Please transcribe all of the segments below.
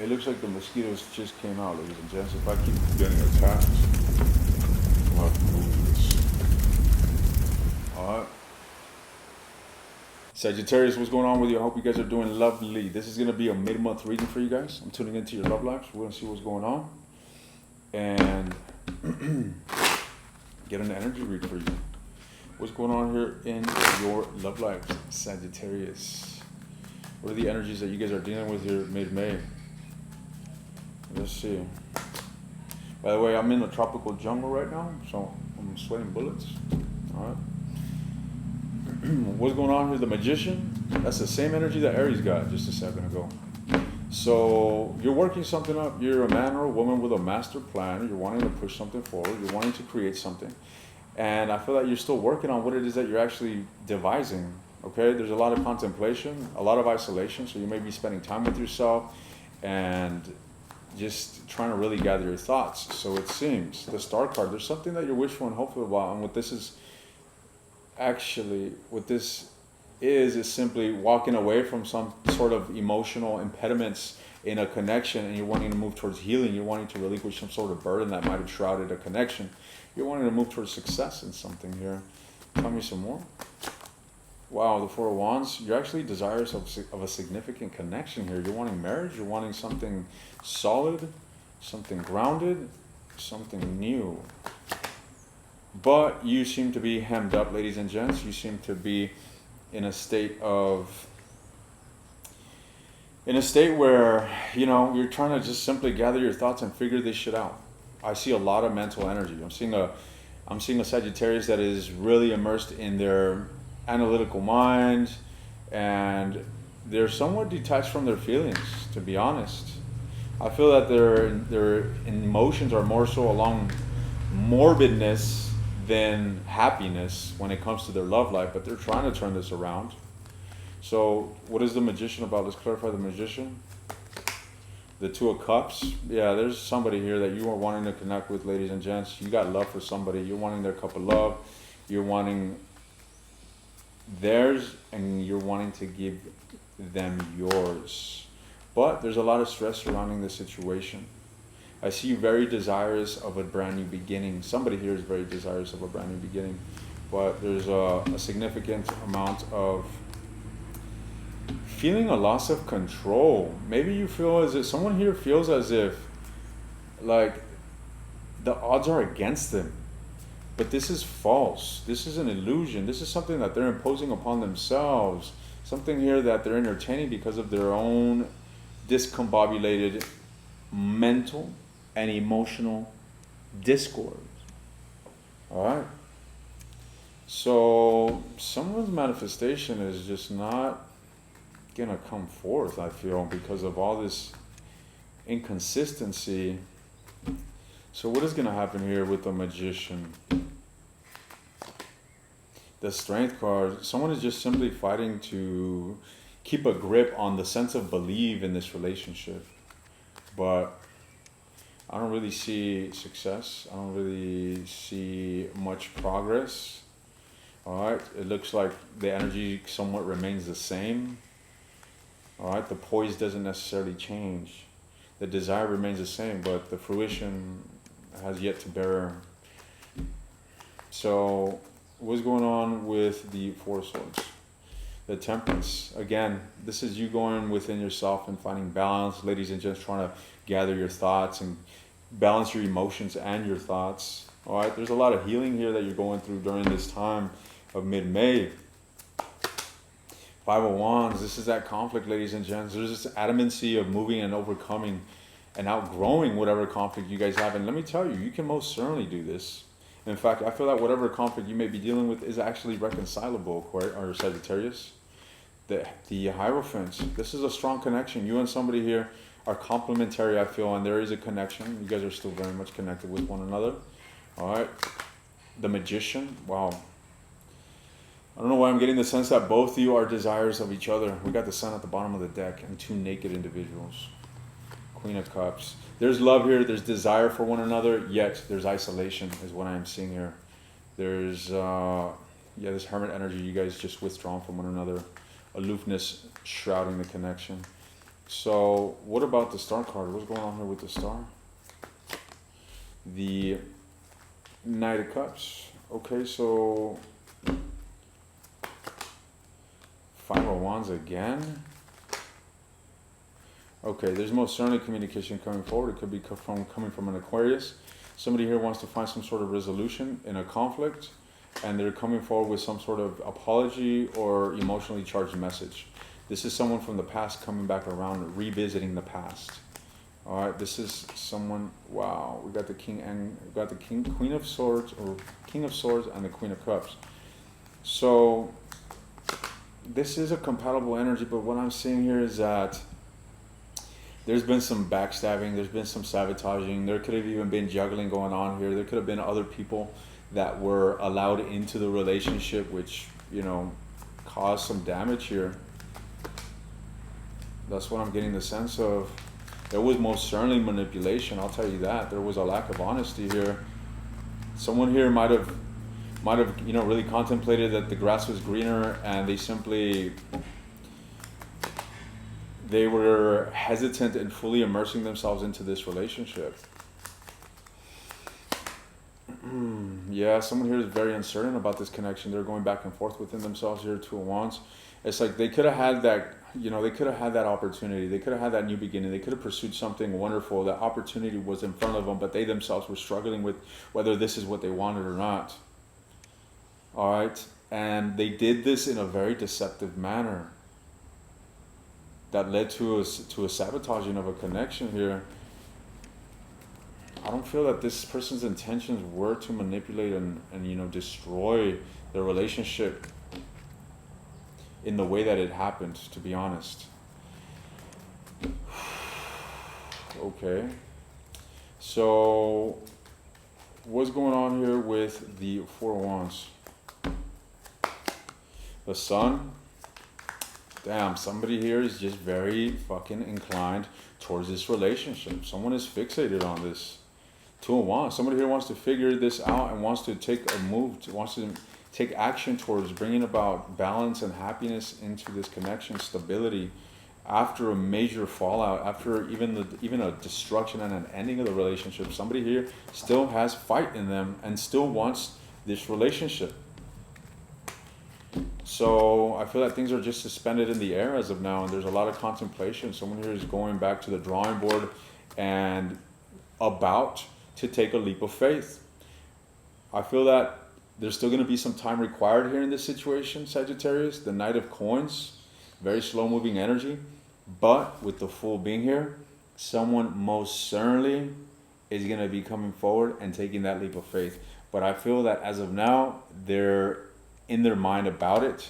It looks like the mosquitoes just came out, ladies and gents. If I keep getting attacked, I'll have to move this. Alright. Sagittarius, what's going on with you? I hope you guys are doing lovely. This is going to be a mid-month reading for you guys. I'm tuning into your love lives. We're going to see what's going on. And get an energy read for you. What's going on here in your love lives, Sagittarius? What are the energies that you guys are dealing with here mid-May? Let's see. By the way, I'm in the tropical jungle right now, so I'm sweating bullets. All right. What's going on here? The Magician. That's the same energy that Aries got just a second ago. So you're working something up. You're a man or a woman with a master plan. You're wanting to push something forward. You're wanting to create something. And I feel that you're still working on what it is that you're actually devising. Okay, there's a lot of contemplation, a lot of isolation. So you may be spending time with yourself and just trying to really gather your thoughts. So it seems, the Star card, there's something that you're wishful and hopeful about. And what this is simply walking away from some sort of emotional impediments in a connection, and you're wanting to move towards healing. You're wanting to relinquish some sort of burden that might have shrouded a connection. You're wanting to move towards success in something here. Tell me some more. Wow, the Four of Wands. You're actually desirous of a significant connection here. You're wanting marriage. You're wanting something solid, something grounded, something new. But you seem to be hemmed up, ladies and gents. You seem to be in a state where, you're trying to just simply gather your thoughts and figure this shit out. I see a lot of mental energy. I'm seeing a Sagittarius that is really immersed in their analytical mind, and they're somewhat detached from their feelings, to be honest. I feel that their emotions are more so along morbidness than happiness when it comes to their love life, but they're trying to turn this around. So what is the Magician about? Let's clarify the Magician. The Two of Cups. Yeah, there's somebody here that you are wanting to connect with, ladies and gents. You got love for somebody. You're wanting their cup of love. You're wanting theirs, and you're wanting to give them yours. But there's a lot of stress surrounding this situation. I see you very desirous of a brand new beginning. Somebody here is very desirous of a brand new beginning. But there's a significant amount of feeling a loss of control. Maybe you feel as if, someone here feels as if, like, the odds are against them. But this is false. This is an illusion. This is something that they're imposing upon themselves. Something here that they're entertaining because of their own discombobulated mental and emotional discord. All right. So someone's manifestation is just not gonna come forth, I feel, because of all this inconsistency. So what is gonna happen here with the Magician? The Strength card. Someone is just simply fighting to keep a grip on the sense of belief in this relationship. But I don't really see success. I don't really see much progress. All right. It looks like the energy somewhat remains the same. All right. The poise doesn't necessarily change. The desire remains the same, but the fruition has yet to bear. So what's going on with the Four of Swords? The Temperance. Again, this is you going within yourself and finding balance. Ladies and gents, trying to gather your thoughts and balance your emotions and your thoughts. All right, there's a lot of healing here that you're going through during this time of mid-May. Five of Wands. This is that conflict, ladies and gents. There's this adamancy of moving and overcoming and outgrowing whatever conflict you guys have. And let me tell you, you can most certainly do this. In fact, I feel that whatever conflict you may be dealing with is actually reconcilable, or Sagittarius. The Hierophant. This is a strong connection. You and somebody here are complementary, I feel, and there is a connection. You guys are still very much connected with one another. All right. The Magician. Wow. I don't know why I'm getting the sense that both of you are desirous of each other. We got the Sun at the bottom of the deck and two naked individuals. Queen of Cups. There's love here. There's desire for one another, yet there's isolation is what I am seeing here. There's, this hermit energy. You guys just withdrawn from one another. Aloofness shrouding the connection. So what about the star card? What's going on here with the star? The Knight of Cups. Okay, so 5 of Wands again. Okay, there's most certainly communication coming forward. It could be coming from an Aquarius. Somebody here wants to find some sort of resolution in a conflict, and they're coming forward with some sort of apology or emotionally charged message. This is someone from the past coming back around, revisiting the past. All right, this is someone. Wow, we got the King and we got the Queen of Swords, or King of Swords, and the Queen of Cups. So this is a compatible energy, but what I'm seeing here is that there's been some backstabbing, there's been some sabotaging, there could have even been juggling going on here. There could have been other people that were allowed into the relationship, which, you know, caused some damage here. That's what I'm getting the sense of. There was most certainly manipulation, I'll tell you that. There was a lack of honesty here. Someone here might have, you know, really contemplated that the grass was greener, and they were hesitant in fully immersing themselves into this relationship. Yeah, someone here is very uncertain about this connection. They're going back and forth within themselves here, 2 of Wands. It's like they could have had that, you know, they could have had that opportunity. They could have had that new beginning. They could have pursued something wonderful. That opportunity was in front of them, but they themselves were struggling with whether this is what they wanted or not. All right? And they did this in a very deceptive manner that led to a sabotaging of a connection here. I don't feel that this person's intentions were to manipulate and you know, destroy the relationship in the way that it happened, to be honest. Okay. So what's going on here with the 4 of Wands? The Sun. Damn, somebody here is just very fucking inclined towards this relationship. Someone is fixated on this. 2 of Wands. Somebody here wants to figure this out and wants to take a move, wants to take action towards bringing about balance and happiness into this connection, stability, after a major fallout, after even a destruction and an ending of the relationship. Somebody here still has fight in them and still wants this relationship. So I feel that things are just suspended in the air as of now, and there's a lot of contemplation. Someone here is going back to the drawing board and about to take a leap of faith. I feel that there's still going to be some time required here in this situation, Sagittarius. The Knight of Coins, very slow moving energy, but with the Fool being here, someone most certainly is going to be coming forward and taking that leap of faith. But I feel that as of now, they're in their mind about it.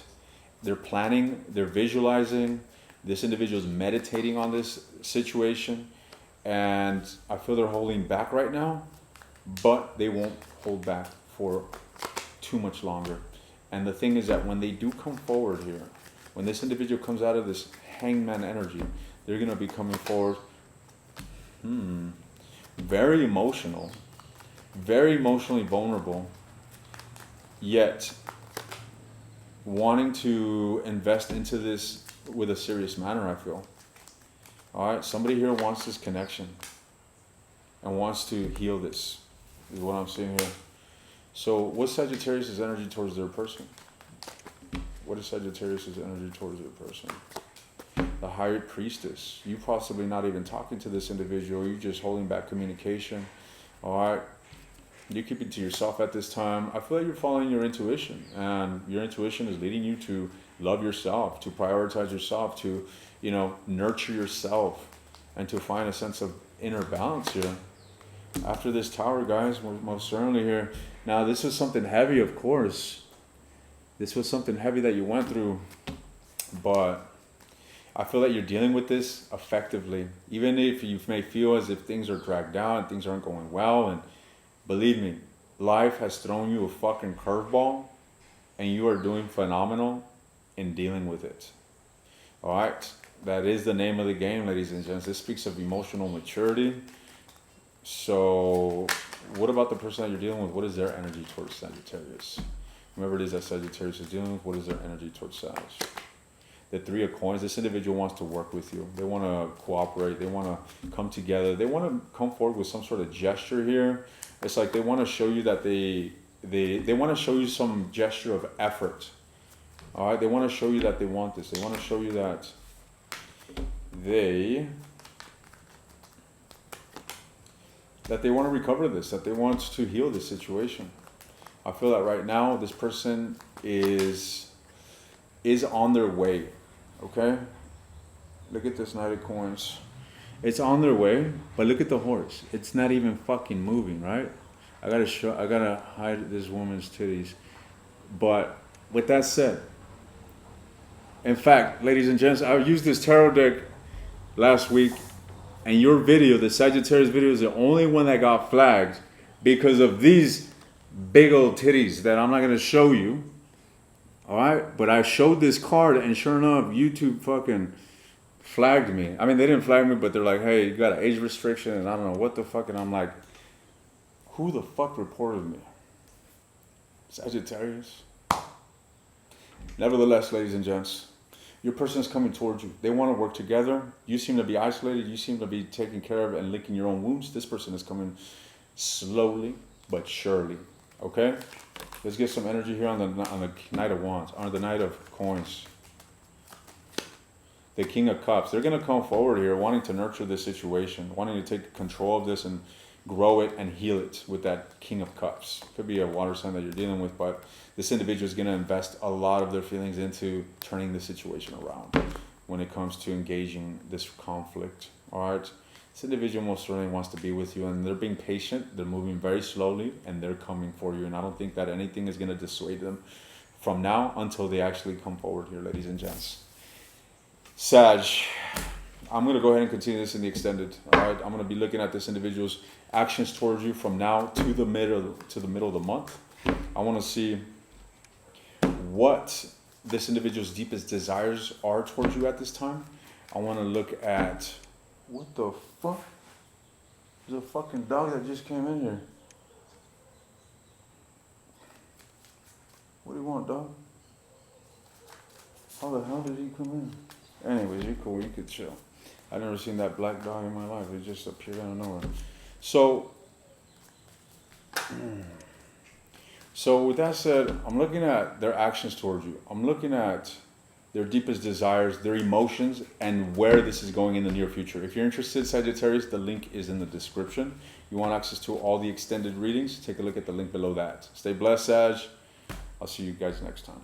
They're planning, they're visualizing. This individual is meditating on this situation, and I feel they're holding back right now, but they won't hold back for too much longer. And the thing is that when they do come forward here, when this individual comes out of this hangman energy, they're going to be coming forward very emotional, very emotionally vulnerable, yet wanting to invest into this with a serious manner, I feel. All right, somebody here wants this connection and wants to heal this, is what I'm seeing here. So what's Sagittarius' energy towards their person? What is Sagittarius' energy towards their person? The High Priestess. You possibly not even talking to this individual. You're just holding back communication. All right. You keep it to yourself at this time. I feel like you're following your intuition, and your intuition is leading you to love yourself, to prioritize yourself, to, you know, nurture yourself, and to find a sense of inner balance here. After this Tower, guys, we're most certainly here. Now, this is something heavy, of course. This was something heavy that you went through, but I feel that you're dealing with this effectively. Even if you may feel as if things are dragged out, things aren't going well, and believe me, life has thrown you a fucking curveball, and you are doing phenomenal in dealing with it. All right, that is the name of the game, ladies and gents. This speaks of emotional maturity. So what about the person that you're dealing with? What is their energy towards Sagittarius? Whoever it is that Sagittarius is dealing with, what is their energy towards Sag? the Three of Coins, this individual wants to work with you. They want to cooperate. They want to come together. They want to come forward with some sort of gesture here. It's like they want to show you that they want to show you some gesture of effort. All right, they want to show you that they want this. They want to show you that they want to recover this, that they want to heal this situation. I feel that right now this person is on their way. Okay? Look at this Knight of Coins. It's on their way, but look at the horse. It's not even fucking moving, right? I gotta hide this woman's titties. But with that said, in fact, ladies and gents, I used this tarot deck last week, and your video, the Sagittarius video, is the only one that got flagged because of these big old titties that I'm not gonna show you. All right, but I showed this card, and sure enough, YouTube fucking flagged me. I mean, they didn't flag me, but they're like, "Hey, you got an age restriction," and I don't know what the fuck. And I'm like, "Who the fuck reported me?" Sagittarius. Nevertheless, ladies and gents, your person is coming towards you. They want to work together. You seem to be isolated. You seem to be taking care of and licking your own wounds. This person is coming slowly but surely. Okay? Let's get some energy here on the Knight of Wands, on the Knight of Coins. The King of Cups. They're going to come forward here wanting to nurture this situation, wanting to take control of this and grow it and heal it with that King of Cups. Could be a water sign that you're dealing with, but this individual is going to invest a lot of their feelings into turning the situation around when it comes to engaging this conflict. All right? This individual most certainly wants to be with you, and they're being patient. They're moving very slowly, and they're coming for you. And I don't think that anything is going to dissuade them from now until they actually come forward here, ladies and gents. Sag, I'm going to go ahead and continue this in the extended. All right, I'm going to be looking at this individual's actions towards you from now to the middle of the month. I want to see what this individual's deepest desires are towards you at this time. I want to look at what the fuck? There's a fucking dog that just came in here. What do you want, dog? How the hell did he come in? Anyways, you're cool. You could chill. I've never seen that black dog in my life. It just appeared out of nowhere. So with that said, I'm looking at their actions towards you. I'm looking at their deepest desires, their emotions, and where this is going in the near future. If you're interested, Sagittarius, the link is in the description. You want access to all the extended readings, take a look at the link below that. Stay blessed, Sag. I'll see you guys next time.